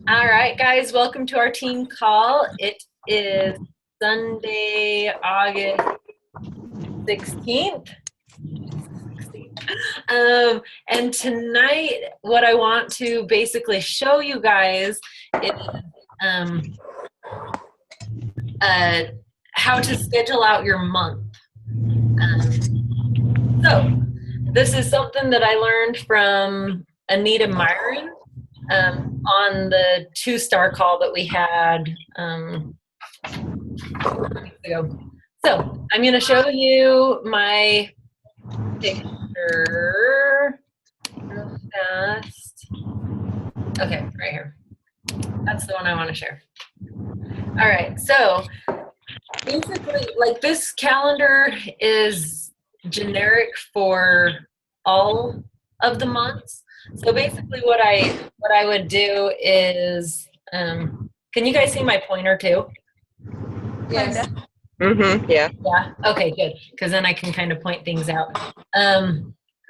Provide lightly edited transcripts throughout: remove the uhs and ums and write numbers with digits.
All right, guys, welcome to our team call. It is Sunday, August 16th. And tonight, what I want to basically show you guys is um, uh, how to schedule out your month. So, this is something that I learned from Anita Myron on the 2-star call that we had weeks ago. So I'm going to show you my picture real fast. Okay, right here. That's the one I want to share. All right, so basically, like, this calendar is generic for all of the months. So basically what I would do is, can you guys see my pointer too? Yes. Yeah. Yeah. Okay, good. Because then I can kind of point things out.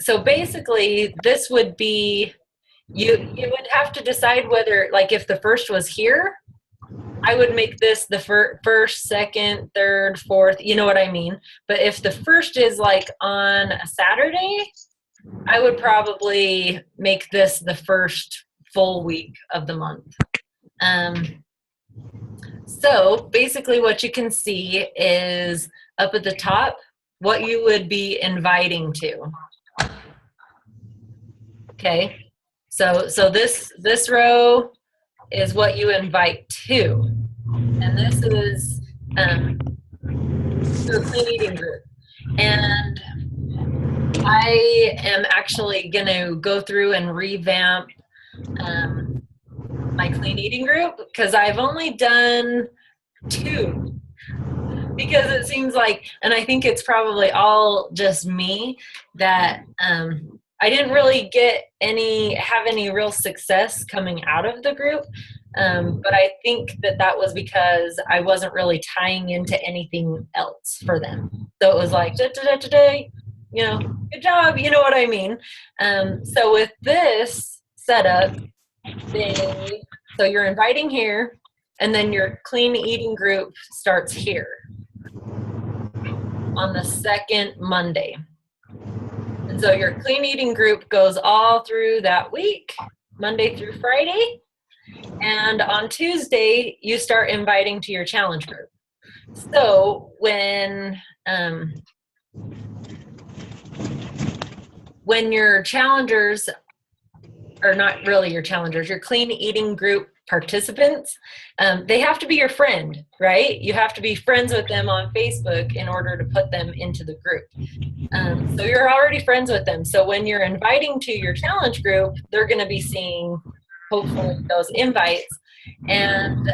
So basically, this would be, you would have to decide whether, like, if the first was here, I would make this the first, second, third, fourth. You know what I mean? But if the first is like on a Saturday, I would probably make this the first full week of the month. So basically what you can see is up at the top what you would be inviting to. Okay, so this row is what you invite to, and this is the clean eating group. And I am actually going to go through and revamp my clean eating group, because I've only done 2, because it seems like, and I think it's probably all just me, that I didn't really have any real success coming out of the group. But I think that was because I wasn't really tying into anything else for them. So it was like, today, good job, you know what I mean? So with this setup, so you're inviting here, and then your clean eating group starts here on the second Monday. And so your clean eating group goes all through that week, Monday through Friday. And on Tuesday, you start inviting to your challenge group. So when your challengers, or not really your challengers, your clean eating group participants, they have to be your friend, right? You have to be friends with them on Facebook in order to put them into the group. So you're already friends with them. So when you're inviting to your challenge group, they're going to be seeing, hopefully, those invites. And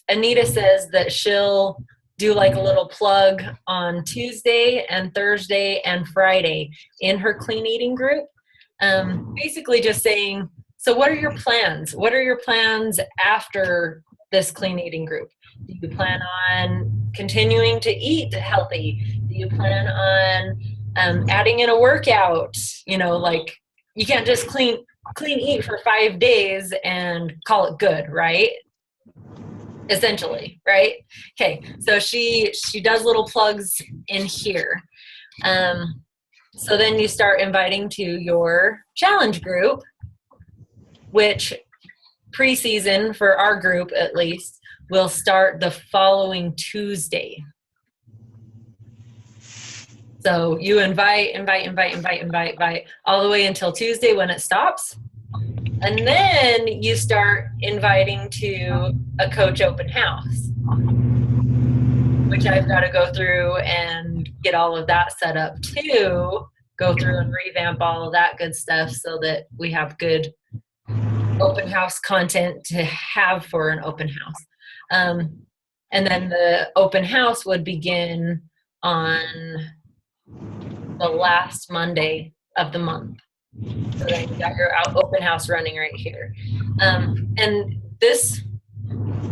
Anita says that she'll do like a little plug on Tuesday and Thursday and Friday in her clean eating group. Basically just saying, so what are your plans? What are your plans after this clean eating group? Do you plan on continuing to eat healthy? Do you plan on adding in a workout? Like, you can't just clean eat for 5 days and call it good, right? Essentially, right? Okay, so she does little plugs in here. So then you start inviting to your challenge group, which preseason for our group at least will start the following Tuesday. So you invite all the way until Tuesday when it stops. And then you start inviting to a coach open house, which I've got to go through and get all of that set up too, go through and revamp all of that good stuff so that we have good open house content to have for an open house. And then the open house would begin on the last Monday of the month. So then you got your open house running right here. And this,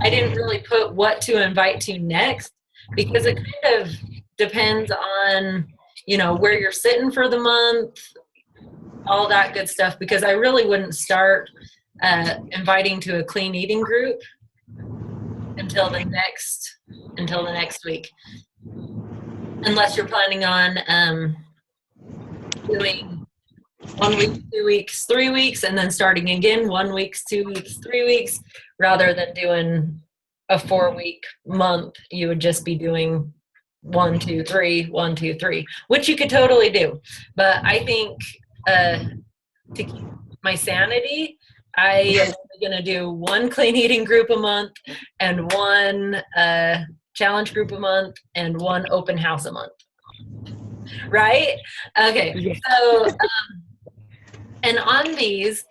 I didn't really put what to invite to next, because it kind of depends on, where you're sitting for the month, all that good stuff, because I really wouldn't start inviting to a clean eating group until the next week, unless you're planning on doing 1 week, 2 weeks, 3 weeks, and then starting again 1 week, 2 weeks, 3 weeks, rather than doing a 4-week month. You would just be doing 1, 2, 3, 1, 2, 3, which you could totally do. But I think to keep my sanity, I am going to do 1 clean eating group a month and 1 challenge group a month and 1 open house a month. Right? Okay. So, and on these,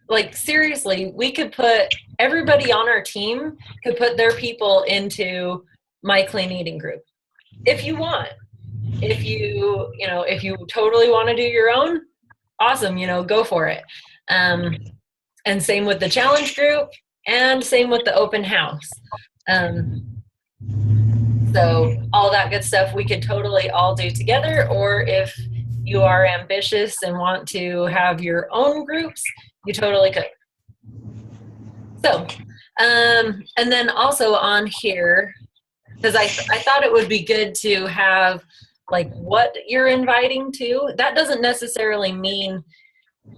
like seriously, we could put everybody on our team could put their people into my clean eating group if you want. If you totally want to do your own, awesome, go for it. And same with the challenge group and same with the open house. So all that good stuff we could totally all do together, or if you are ambitious and want to have your own groups, you totally could. So, and then also on here, because I thought it would be good to have like what you're inviting to. That doesn't necessarily mean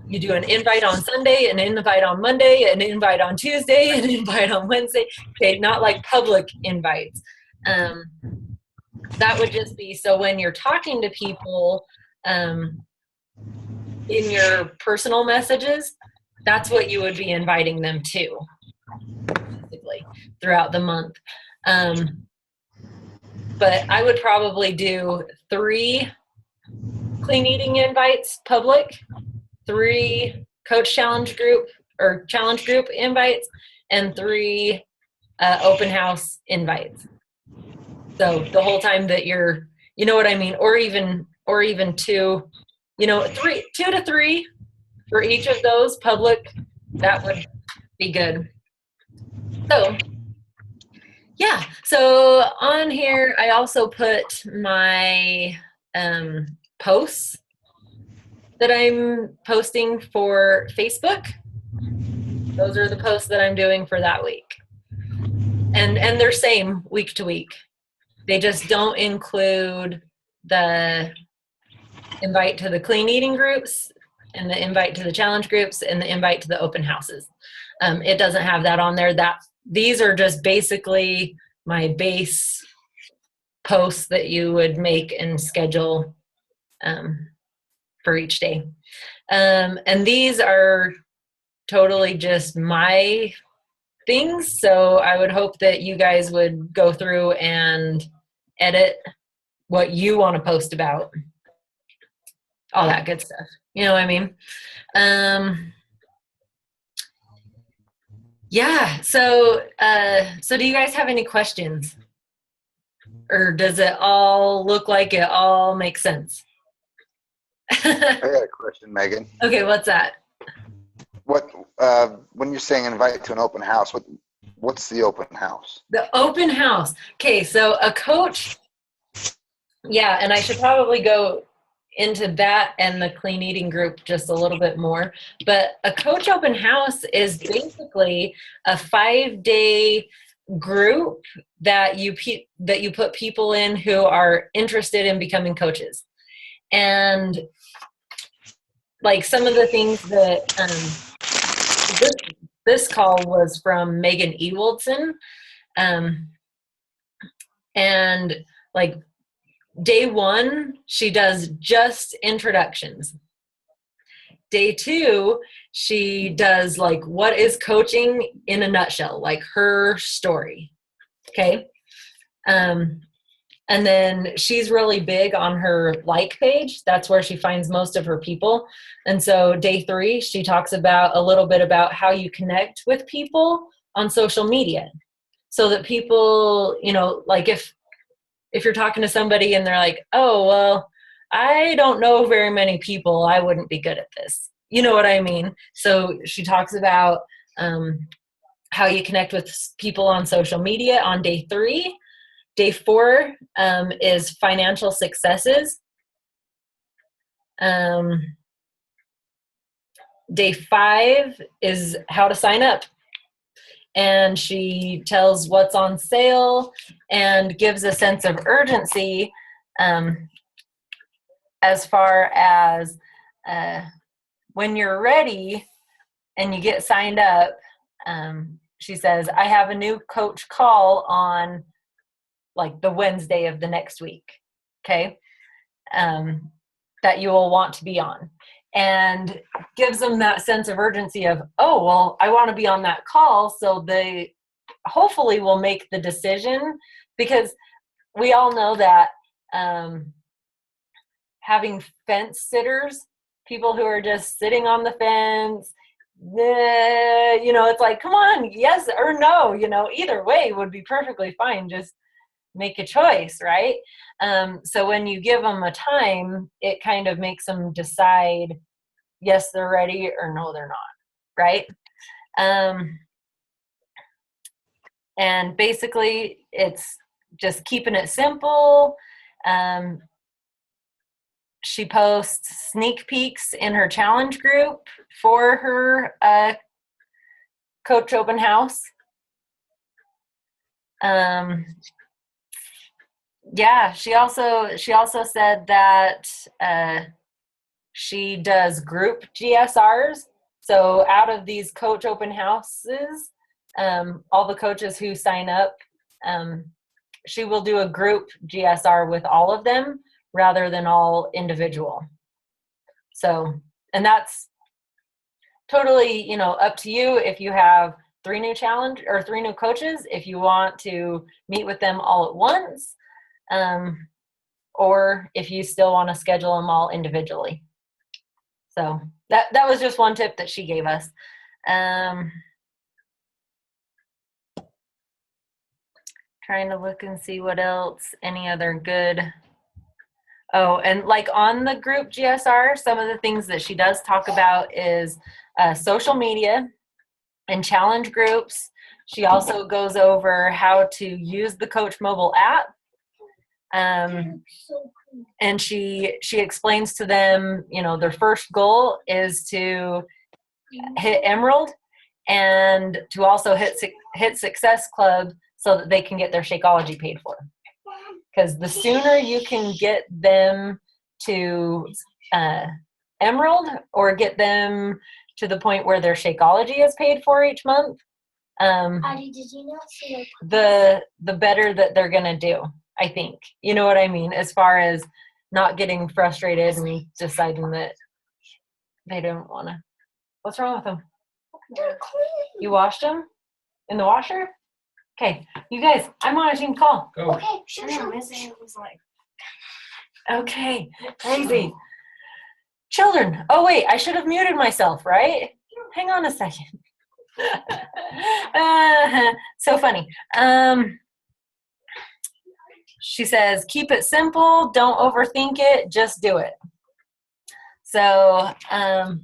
you do an invite on Sunday, an invite on Monday, an invite on Tuesday, an invite on Wednesday. Okay, not like public invites. That would just be so when you're talking to people in your personal messages, that's what you would be inviting them to, basically, throughout the month. But I would probably do 3 clean eating invites public, 3 coach challenge group or challenge group invites, and 3 open house invites. So the whole time that you're, you know what I mean, or even 2, 2 to 3 for each of those public, that would be good. So yeah, so on here I also put my posts that I'm posting for Facebook. Those are the posts that I'm doing for that week. And they're same week to week. They just don't include the invite to the clean eating groups and the invite to the challenge groups and the invite to the open houses. It doesn't have that on there. These are just basically my base posts that you would make and schedule for each day. And these are totally just my things. So I would hope that you guys would go through and edit what you want to post about. All that good stuff. You know what I mean? Yeah. So do you guys have any questions? Or does it all look like it all makes sense? I got a question, Megan. Okay, what's that? What when you're saying invite to an open house, what's the open house? The open house. Okay, so a coach, yeah, and I should probably go into that and the clean eating group just a little bit more. But a coach open house is basically a 5-day group that you put people in who are interested in becoming coaches. And like some of the things that this call was from Megan Ewaldson, and like day 1 she does just introductions. Day 2 she does like what is coaching in a nutshell, like her story. Okay. And then she's really big on her like page. That's where she finds most of her people. And so day 3, she talks about a little bit about how you connect with people on social media so that people, like if you're talking to somebody and they're like, oh, well, I don't know very many people, I wouldn't be good at this. You know what I mean? So she talks about how you connect with people on social media on day 3. Day 4 is financial successes. Day 5 is how to sign up. And she tells what's on sale and gives a sense of urgency as far as when you're ready and you get signed up. She says, I have a new coach call on like the Wednesday of the next week, okay, that you will want to be on. And gives them that sense of urgency of, oh, well, I want to be on that call, so they hopefully will make the decision, because we all know that having fence sitters, people who are just sitting on the fence, it's like, come on, yes or no, either way would be perfectly fine. Just make a choice, right? So when you give them a time, it kind of makes them decide, yes, they're ready, or no, they're not, right? And basically, it's just keeping it simple. She posts sneak peeks in her challenge group for her coach open house. She also said that she does group GSRs. So out of these coach open houses, all the coaches who sign up, she will do a group GSR with all of them rather than all individual. So, and that's totally, up to you. If you have 3 new coaches, if you want to meet with them all at once, or if you still want to schedule them all individually. So that was just one tip that she gave us. Trying to look and see what else, any other good. Oh, and like on the group GSR, some of the things that she does talk about is social media and challenge groups. She also goes over how to use the Coach mobile app. And she explains to them, their first goal is to hit Emerald and to also hit Success Club so that they can get their Shakeology paid for. Because the sooner you can get them to Emerald or get them to the point where their Shakeology is paid for each month, Addie, did you not see the better that they're going to do, I think. You know what I mean? As far as not getting frustrated and deciding that they don't want to. What's wrong with them? They're clean. You washed them in the washer? Okay, you guys, I'm on a team call. Go. Okay, sure. It was like, Okay, crazy. Children. Oh, wait, I should have muted myself, right? Hang on a second. So funny. She says, keep it simple. Don't overthink it. Just do it. So, and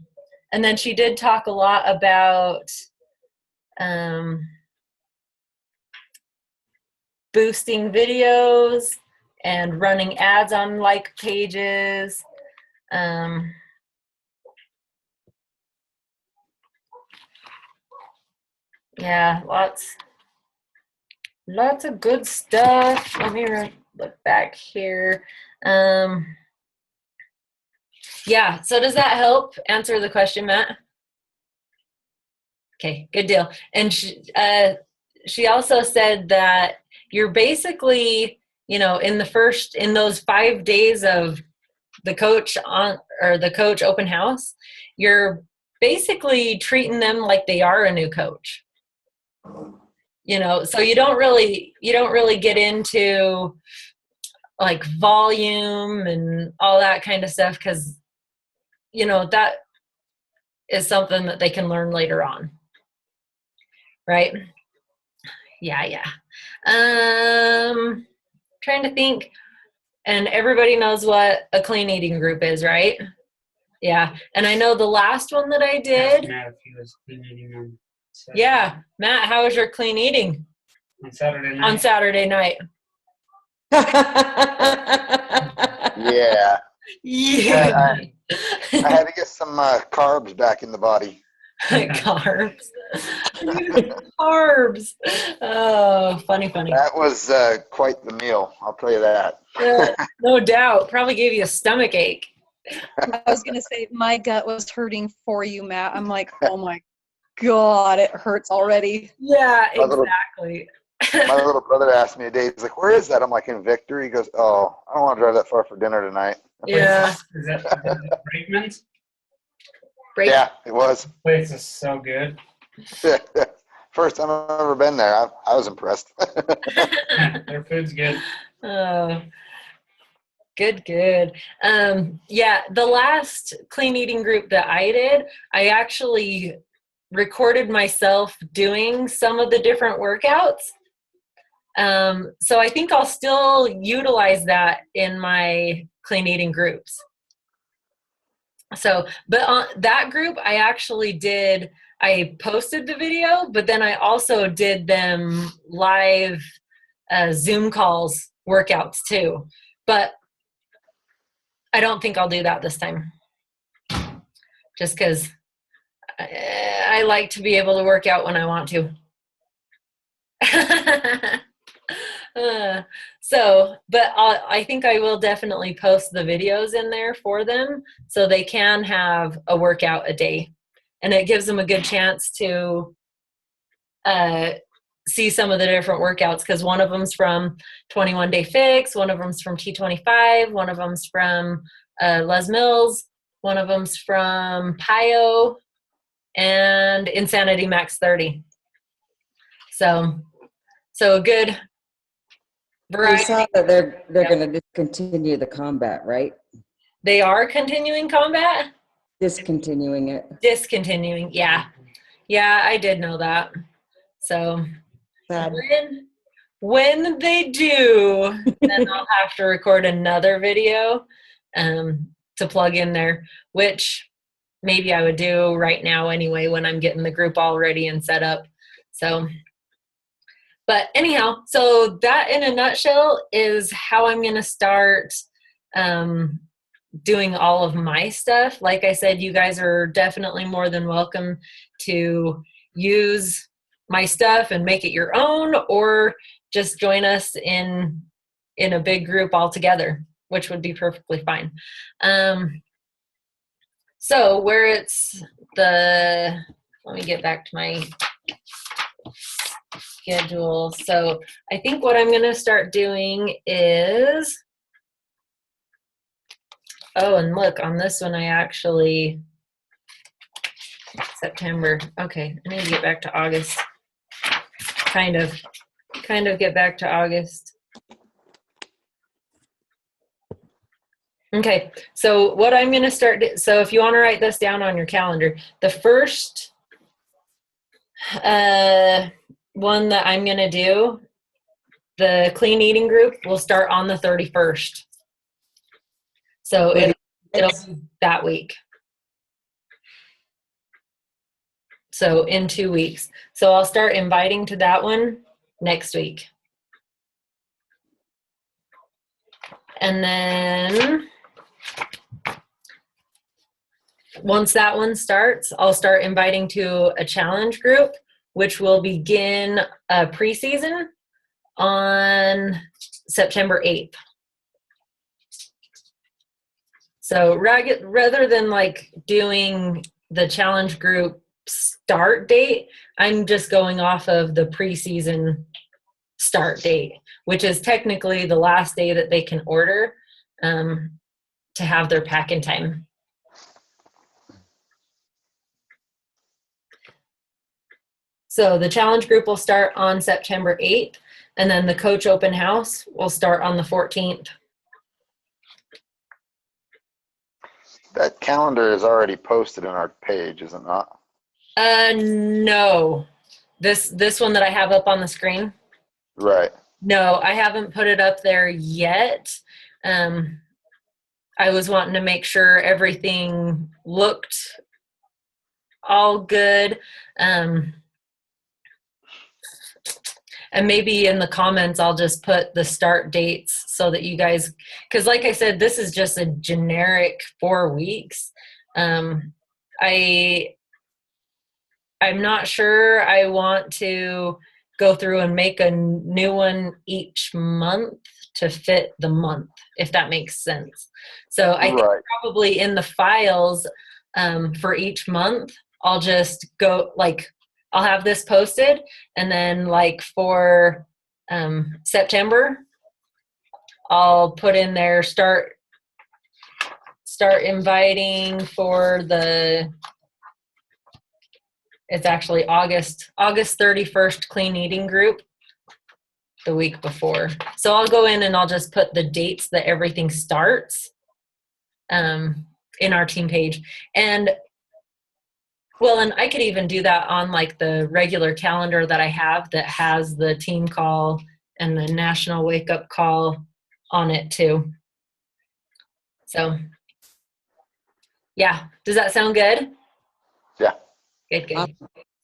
then she did talk a lot about boosting videos and running ads on like pages. Yeah, lots of good stuff. Let me look back here. Yeah, so does that help answer the question, Matt? Okay, good deal. And she also said that you're basically, in those 5 days of the coach open house, you're basically treating them like they are a new coach. So you don't really get into like volume and all that kind of stuff, because that is something that they can learn later on, right? Yeah. Trying to think, and everybody knows what a clean eating group is, right? Yeah, and I know the last one that I did. Matt, if he was clean eating on Saturday. Yeah, Matt, how was your clean eating On Saturday night. on Saturday night? Yeah. Yeah. I had to get some carbs back in the body. Carbs. Carbs. Oh, funny. That was quite the meal, I'll tell you that. No doubt. Probably gave you a stomach ache. I was going to say, my gut was hurting for you, Matt. I'm like, oh my God, it hurts already. Yeah, My little- exactly. My little brother asked me a day, he's like, where is that? I'm like, in Victor. He goes, oh, I don't want to drive that far for dinner tonight. Yeah. Is that Brakeman's? Break. Yeah, it was. Place is so good. First time I've ever been there. I was impressed. Their food's good. Oh, good. Yeah, the last clean eating group that I did, I actually recorded myself doing some of the different workouts. So I think I'll still utilize that in my clean eating groups. So, but on that group, I posted the video, but then I also did them live Zoom calls workouts too. But I don't think I'll do that this time. Just because I like to be able to work out when I want to. But I think I will definitely post the videos in there for them so they can have a workout a day. And it gives them a good chance to see some of the different workouts, because one of them's from 21 Day Fix, one of them's from T25, one of them's from Les Mills, one of them's from PIO, and Insanity Max 30. So a good variety. We saw that they're going to discontinue the combat, right? They are continuing combat? Discontinuing it. Discontinuing, yeah. Yeah, I did know that. So Sad. when they do, then I'll have to record another video to plug in there, which maybe I would do right now anyway when I'm getting the group all ready and set up. So, but anyhow, so that in a nutshell is how I'm going to start doing all of my stuff. Like I said, you guys are definitely more than welcome to use my stuff and make it your own, or just join us in a big group all together, which would be perfectly fine. So where it's let me get back to my schedule. So I think what I'm going to start doing is, oh, and look, on this one, September. Okay, I need to get back to August. Kind of get back to August. Okay, so what I'm going to start, so if you want to write this down on your calendar, the first one that I'm going to do, the clean eating group, will start on the 31st. So it'll be that week. So in 2 weeks. So I'll start inviting to that one next week. And then once that one starts, I'll start inviting to a challenge group, which will begin a preseason on September 8th. So rather than like doing the challenge group start date, I'm just going off of the preseason start date, which is technically the last day that they can order to have their pack-in time. So the challenge group will start on September 8th, and then the coach open house will start on the 14th. That calendar is already posted on our page, is it not? No. This one that I have up on the screen? Right. No, I haven't put it up there yet. I was wanting to make sure everything looked all good. And maybe in the comments, I'll just put the start dates so that you guys, because like I said, this is just a generic 4 weeks. I'm not sure I want to go through and make a new one each month to fit the month, if that makes sense. So I think Right. probably in the files for each month, I'll just go like, I'll have this posted, and then like for September, I'll put in there start inviting for the, it's actually August 31st clean eating group the week before. So I'll go in and I'll just put the dates that everything starts in our team page. And well, and I could even do that on like the regular calendar that I have that has the team call and the national wake up call on it too. So yeah, does that sound good? Yeah. Good.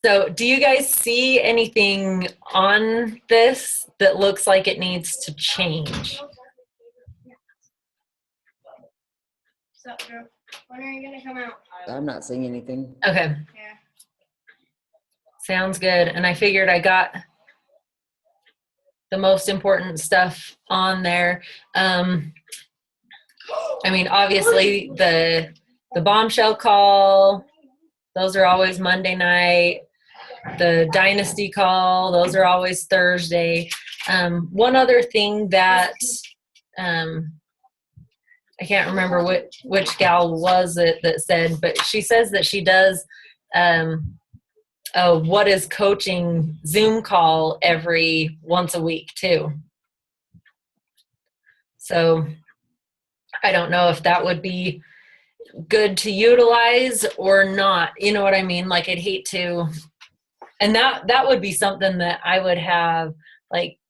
So do you guys see anything on this that looks like it needs to change? So, when are you gonna come out? I'm not seeing anything. Okay, Yeah. sounds good. And I figured I got the most important stuff on there. I mean, obviously the bombshell call, those are always Monday night. The dynasty call, those are always Thursday. One other thing that I can't remember which gal was it that said, but she says that she does a what is coaching Zoom call every once a week too. So I don't know if that would be good to utilize or not. You know what I mean? Like I'd hate to, and that would be something that I would have, like,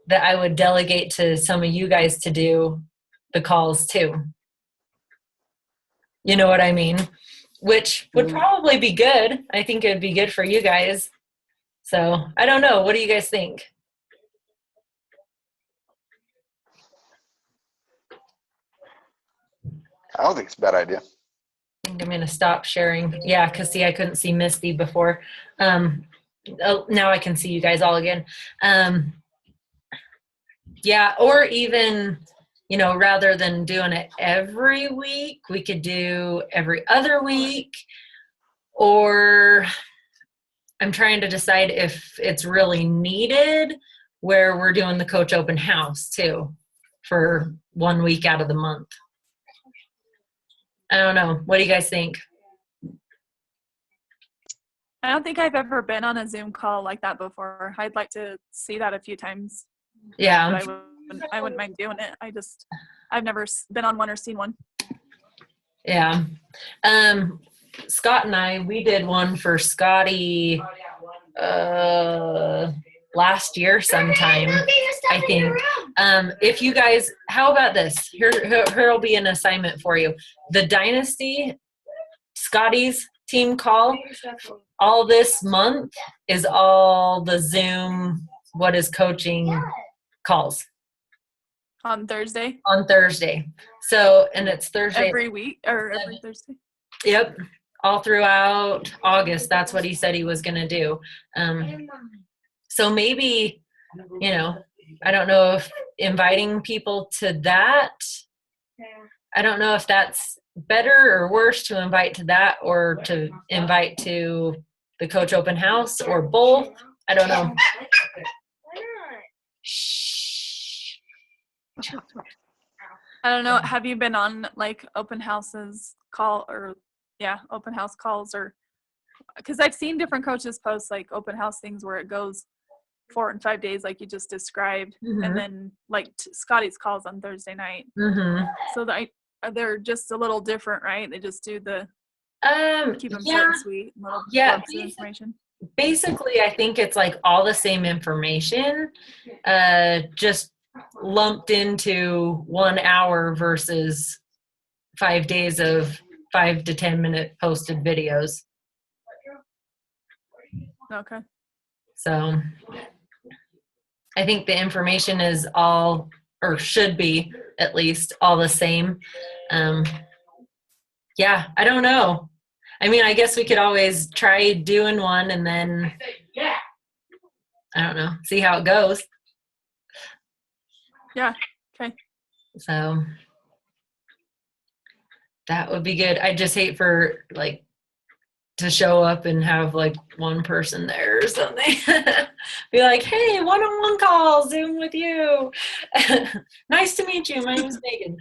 that I would delegate to some of you guys to do the calls too. You know what I mean? Which would probably be good. I think it would be good for you guys. So I don't know. What do you guys think? I don't think it's a bad idea. I think I'm going to stop sharing. Yeah, because see, I couldn't see Misty before. Oh, now I can see you guys all again. Yeah, or even, you know, rather than doing it every week, we could do every other week. Or I'm trying to decide if it's really needed where we're doing the coach open house too for 1 week out of the month. I don't know. What do you guys think? I don't think I've ever been on a Zoom call like that before. I'd like to see that a few times. Yeah. But I wouldn't mind doing it. I've never been on one or seen one. Yeah. Scott and I, we did one for Scotty last year sometime, I think. If you guys, how about this? Here'll be an assignment for you. The Dynasty, Scotty's team call, all this month is all the Zoom what is coaching calls. On Thursday? On Thursday. So, and it's Thursday. Every week or every Thursday? Yep. All throughout August. That's what he said he was going to do. So maybe, you know, I don't know if inviting people to that, I don't know if that's better or worse to invite to that or to invite to the coach open house or both. I don't know. I don't know. Have you been on like open houses open house calls, or because I've seen different coaches post like open house things where it goes 4 and 5 days like you just described, and then like Scotty's calls on Thursday night. So they're just a little different, right? They just do the keep them short and sweet, little clumps of information. Basically, I think it's like all the same information, just lumped into 1 hour versus 5 days of 5 to 10 minute posted videos. Okay. So I think the information is all, or should be at least, all the same. Yeah, I don't know. I mean, I guess we could always try doing one and then, I don't know, see how it goes. Yeah. Okay. So that would be good. I just hate for like to show up and have like one person there or something. Be like, hey, one-on-one call, Zoom with you. Nice to meet you. My name is Megan.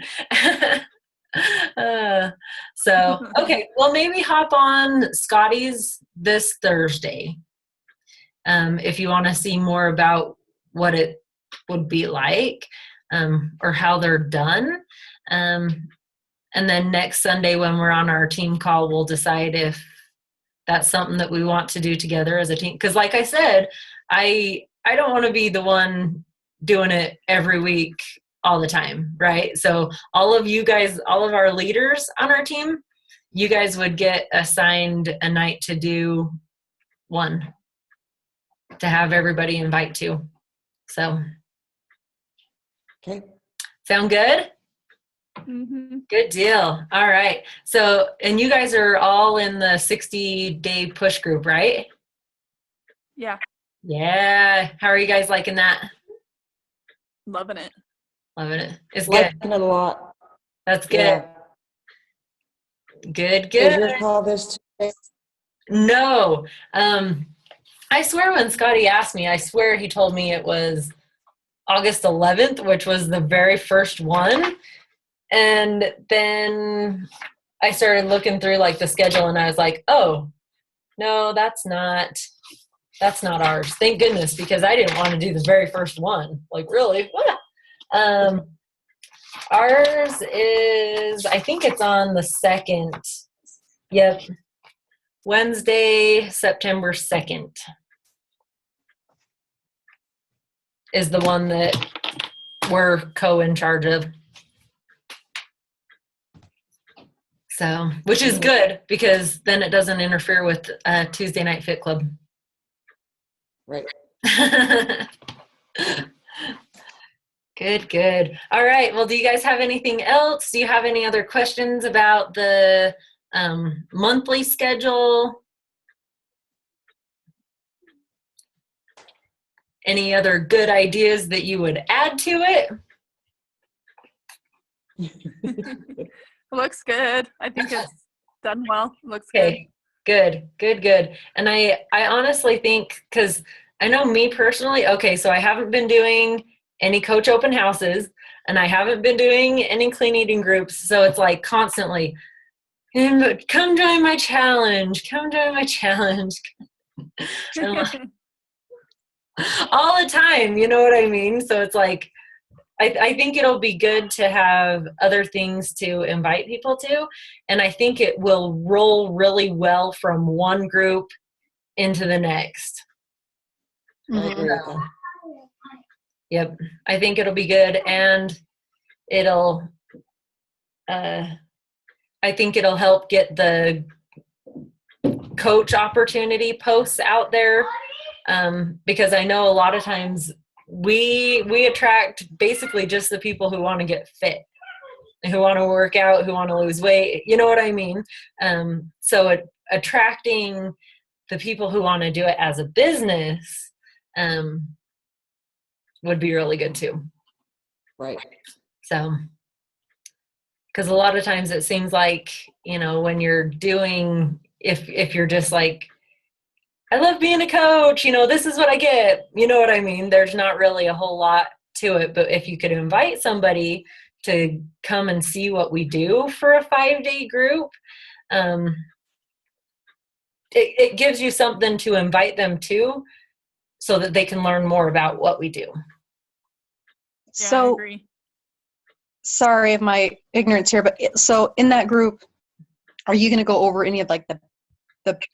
Okay, well, maybe hop on Scotty's this Thursday. If you want to see more about what it would be like, or how they're done. And then next Sunday when we're on our team call, we'll decide if that's something that we want to do together as a team. Because like I said, I don't want to be the one doing it every week all the time, right? So all of you guys, all of our leaders on our team, you guys would get assigned a night to do one, to have everybody invite to. So, Okay. sound good? Mm-hmm. Good deal. All right. So, and you guys are all in the 60-day push group, right? Yeah. Yeah. How are you guys liking that? Loving it. Loving it. It's good. Liking it a lot. That's good. Yeah. Good, Is good. your call this Tuesday? No. I swear when Scotty asked me, I swear he told me it was August 11th, which was the very first one. And then I started looking through like the schedule and I was like, oh, no, that's not ours. Thank goodness, because I didn't want to do the very first one. Like, really? Ours is, I think it's on the 2nd. Yep. Wednesday, September 2nd is the one that we're in charge of. So, which is good because then it doesn't interfere with Tuesday Night Fit Club. Right. Good, good. All right. Well, do you guys have anything else? Do you have any other questions about the monthly schedule? Any other good ideas that you would add to it? Looks good. I think it's done well. Looks good. Okay, good, good, good. And I honestly think, because I know me personally, okay, so I haven't been doing any coach open houses and I haven't been doing any clean eating groups. So it's like constantly, come join my challenge, come join my challenge. And like, all the time, you know what I mean? So it's like, I think it'll be good to have other things to invite people to. And I think it will roll really well from one group into the next. I agree with that. Yep. I think it'll be good. And it'll, I think it'll help get the coach opportunity posts out there. Because I know a lot of times we attract basically just the people who want to get fit, who want to work out, who want to lose weight. You know what I mean? So attracting the people who want to do it as a business would be really good too. Right. So, because a lot of times it seems like, you know, when you're doing, if you're just like, I love being a coach, you know, this is what I get, you know what I mean? There's not really a whole lot to it, but if you could invite somebody to come and see what we do for a 5-day group, it gives you something to invite them to so that they can learn more about what we do. Yeah, I So, agree. sorry of my ignorance here, but so in that group, are you going to go over any of like the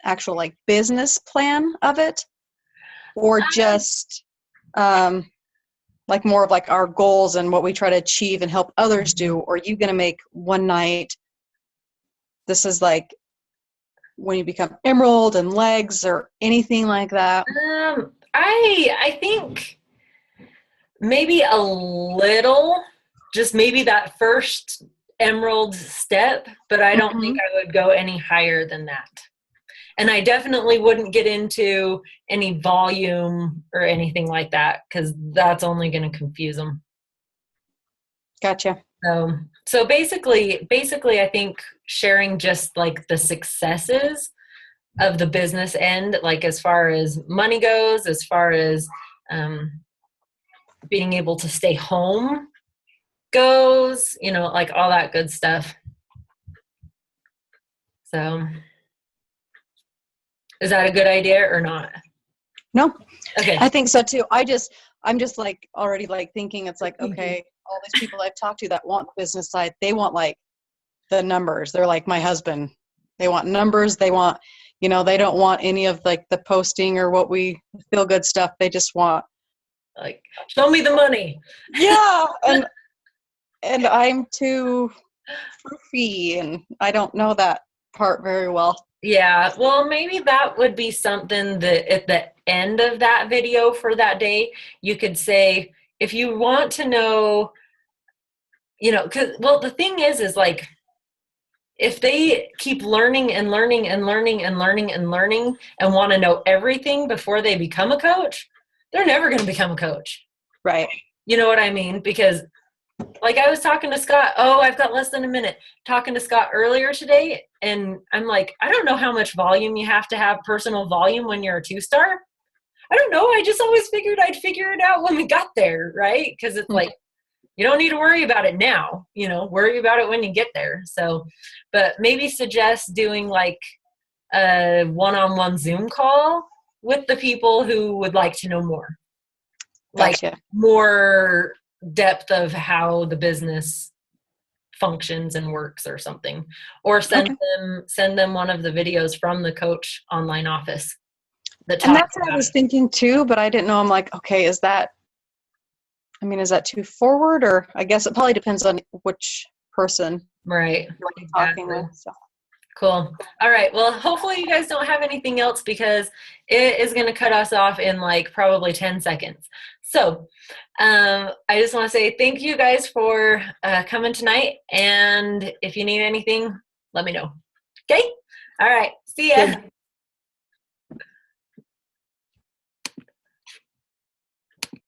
actual like business plan of it, or just like more of like our goals and what we try to achieve and help others do? Or are you going to make one night, this is like when you become emerald and legs or anything like that? I think maybe a little, just maybe that first emerald step, but I don't think I would go any higher than that. And I definitely wouldn't get into any volume or anything like that, because that's only going to confuse them. Gotcha. So basically, I think sharing just like the successes of the business end, like as far as money goes, as far as being able to stay home goes, you know, like all that good stuff. So is that a good idea or not? No, Okay. I think so too. I'm just like already like thinking it's like, okay, all these people I've talked to that want the business side, they want like the numbers. They're like my husband. They want numbers. They want, you know, they don't want any of like the posting or what we feel good stuff. They just want Like, show me the money. yeah. And I'm too proofy and I don't know that part very well. Yeah, well, maybe that would be something that at the end of that video for that day, you could say, if you want to know, you know, well, the thing is like, if they keep learning and learning and learning and learning and learning and want to know everything before they become a coach, they're never going to become a coach. Right. You know what I mean? Because like I was talking to Scott, I've got less than a minute, talking to Scott earlier today, and I'm like, I don't know how much volume you have to have, personal volume, when you're a 2-star. I don't know. I just always figured I'd figure it out when we got there, right? Because it's like, you don't need to worry about it now, you know, worry about it when you get there. So, but maybe suggest doing like a one-on-one Zoom call with the people who would like to know more. Gotcha. Like more depth of how the business functions and works or something, or send them one of the videos from the coach online office that And talks that's what I about was it. thinking too, but I didn't know. I'm like, okay, is that too forward? Or I guess it probably depends on which person Right. you're talking with. So. Cool. All right. Well, hopefully you guys don't have anything else, because it is going to cut us off in like probably 10 seconds. So I just want to say thank you guys for coming tonight. And if you need anything, let me know. Okay. All right. See ya. Good.